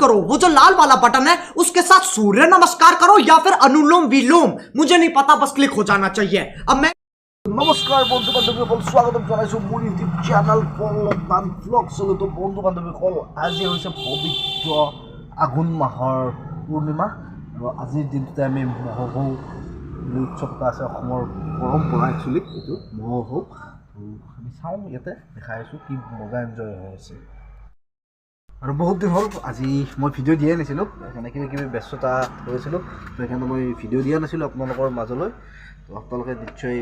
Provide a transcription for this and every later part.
करो, वो जो लाल वाला बटन है उसके साथ सूर्य नमस्कार करो या फिर अनुलोम विलोम, मुझे नहीं पता, बस क्लिक हो जाना चाहिए। अब मैं নমস্কাৰ বন্ধু বান্ধৱীসকল, স্বাগতম জনাইছোঁ মোৰ ইউটিউব চেনেল পল্লৱ ব্লগছলৈ। তো বন্ধু বান্ধৱীসকল, আজি হৈছে পবিত্ৰ আঘোণ মাহৰ পূৰ্ণিমা আৰু আজিৰ দিনটোতে আমি মহোহো উৎসৱ এটা আছে, অসমৰ পৰম্পৰা একচুৱেলি এইটো মহোহো। আমি চাওঁ, ইয়াতে দেখাই আছোঁ কি মজা এনজয় হৈ আছে। আৰু বহুত দিন হ'ল আজি মই ভিডিঅ' দিয়াই নাছিলোঁ, সেইকাৰণে কিবা ব্যস্ততা হৈছিলোঁ, তো সেইকাৰণে মই ভিডিঅ' দিয়া নাছিলোঁ আপোনালোকৰ মাজলৈ। তো আপোনালোকে নিশ্চয়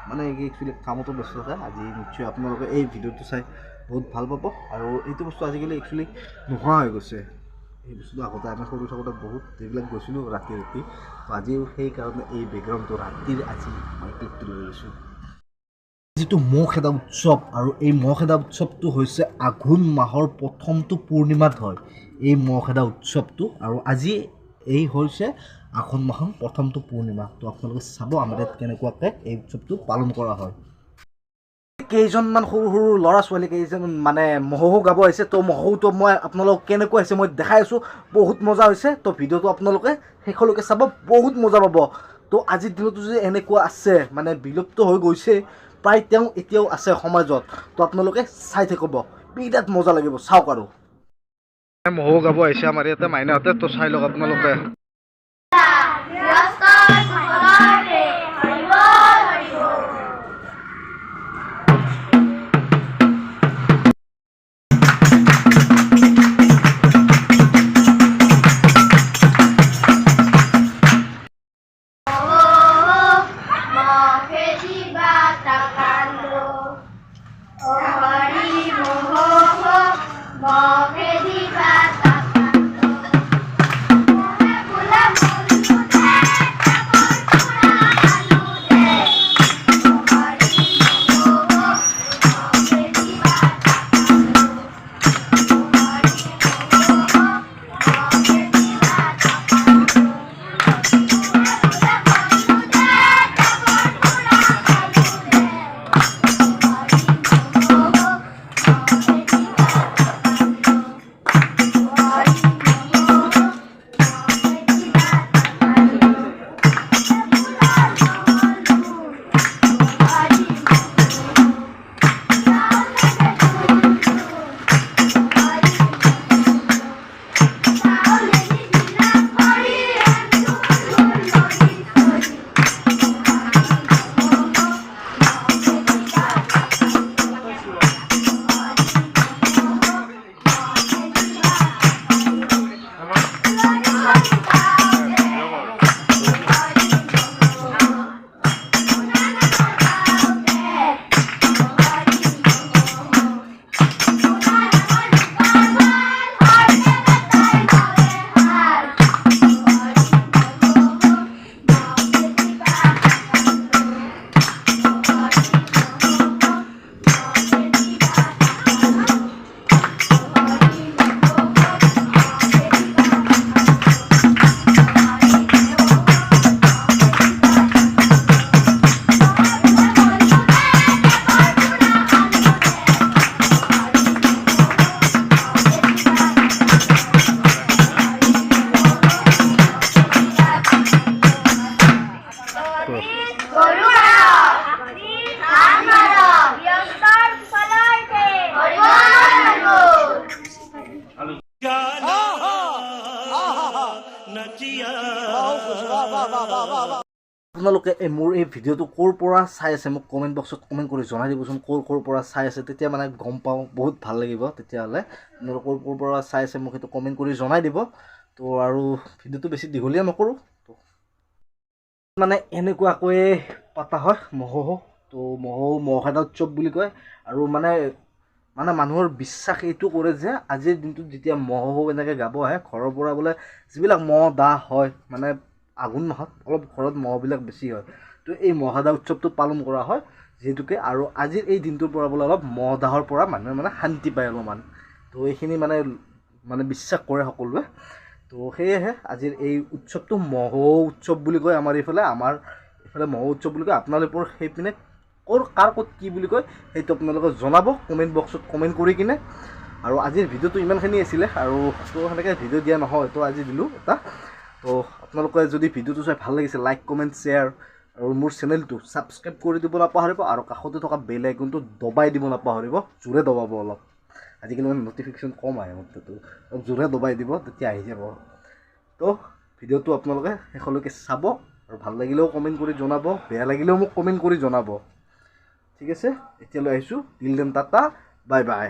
মানে একচুৱেলি কামতো ব্যস্ত থাকে, আজি নিশ্চয় আপোনালোকে এই ভিডিঅ'টো চাই বহুত ভাল পাব। আৰু এইটো বস্তু আজিকালি একচুৱেলি নোহোৱা হৈ গৈছে। এই বস্তুটো আগতে আমি সৰু থাকোঁতে বহুত এইবিলাক গৈছিলোঁ ৰাতি তো আজিও সেইকাৰণে এই বেকগ্ৰাউণ্ডটো ৰাতিৰ আজি মই ক্লিপটো লৈ লৈছোঁ। যিটো মহ খেদা উৎসৱ, আৰু এই মহ খেদা উৎসৱটো হৈছে আঘোণ মাহৰ প্ৰথমটো পূৰ্ণিমাত হয় এই মহ খেদা উৎসৱটো, আৰু আজি এই হৈছে আঘোণ মাহৰ প্ৰথমটো পূৰ্ণিমা। তো আপোনালোকে চাব আমাৰ ইয়াত কেনেকুৱাকৈ এই উৎসৱটো পালন কৰা হয়। কেইজনমান সৰু সৰু ল'ৰা ছোৱালী কেইজন মানে মহোহো গাব আহিছে। তো মহোহোটো মই আপোনালোকক কেনেকুৱা হৈছে মই দেখাই আছোঁ, বহুত মজা হৈছে। তো ভিডিঅ'টো আপোনালোকে শেষলৈকে চাব, বহুত মজা পাব। তো আজিৰ দিনতো যদি এনেকুৱা আছে, মানে বিলুপ্ত হৈ গৈছে প্ৰায়, তেওঁ এতিয়াও আছে সমাজত, তো আপোনালোকে চাই থাকিব, বিৰাট মজা লাগিব, চাওক। আৰু মহোহো গাব আহিছে আমাৰ ইয়াতে মাইনাহঁতে, তো চাই লওক আপোনালোকে। আপোনালোকে মোৰ এই ভিডিঅ'টো ক'ৰ পৰা চাই আছে মোক কমেণ্ট বক্সত কমেণ্ট কৰি জনাই দিবচোন, ক'ৰ পৰা চাই আছে, তেতিয়া মানে গম পাওঁ, বহুত ভাল লাগিব। তেতিয়াহ'লে আপোনালোকে ক'ৰ পৰা চাই আছে মোক সেইটো কমেণ্ট কৰি জনাই দিব। তো আৰু ভিডিঅ'টো বেছি দীঘলীয়া নকৰোঁ, তো মানে এনেকুৱাকৈয়ে পতা হয় মহোহো। তো মহ খেদা উৎসৱ বুলি কয়। আৰু মানে মানুহৰ বিশ্বাস এইটো কৰে যে আজিৰ দিনটোত যেতিয়া মহোহো এনেকৈ গাব আহে, ঘৰৰ পৰা বোলে যিবিলাক মহ দাহ হয়, মানে আঘোণ মাহত অলপ ঘৰত মহবিলাক বেছি হয়, তো এই মহ খেদা উৎসৱটো পালন কৰা হয় যিহেতুকে। আৰু আজিৰ এই দিনটোৰ পৰা বোলে অলপ মহ দাহৰ পৰা মানুহে মানে শান্তি পায় অলপমান। তো এইখিনি মানে বিশ্বাস কৰে সকলোৱে। তো সেয়েহে আজিৰ এই উৎসৱটো মহো উৎসৱ বুলি কয় আমাৰ এইফালে মহো উৎসৱ বুলি কয়। আপোনালোকৰ সেইপিনে কাৰ ক'ত কি বুলি কয় সেইটো আপোনালোকে জনাব কমেণ্ট বক্সত কমেণ্ট কৰি কিনে। আৰু আজিৰ ভিডিঅ'টো ইমানখিনি আছিলে আৰু তো সেনেকৈ ভিডিঅ' দিয়া নহয় তো আজি দিলোঁ এটা তো আপোনালোকে যদি ভিডিঅ'টো চাই ভাল লাগিছে লাইক কমেণ্ট শ্বেয়াৰ আৰু মোৰ চেনেলটো ছাবস্ক্ৰাইব কৰি দিব নাপাহৰিব আৰু কাষতে থকা বেল আইকনটো দবাই দিব নাপাহৰিব জোৰে দবাব অলপ আজিকালি মানে নটিফিকেশ্যন কম আহে মোৰ তাতো অলপ জোৰে দবাই দিব তেতিয়া আহি যাব তো ভিডিঅ'টো আপোনালোকে শেষলৈকে চাব আৰু ভাল লাগিলেও কমেণ্ট কৰি জনাব বেয়া লাগিলেও মোক কমেণ্ট কৰি জনাব ঠিক আছে এতিয়ালৈ আহিছোঁ till then tata bye bye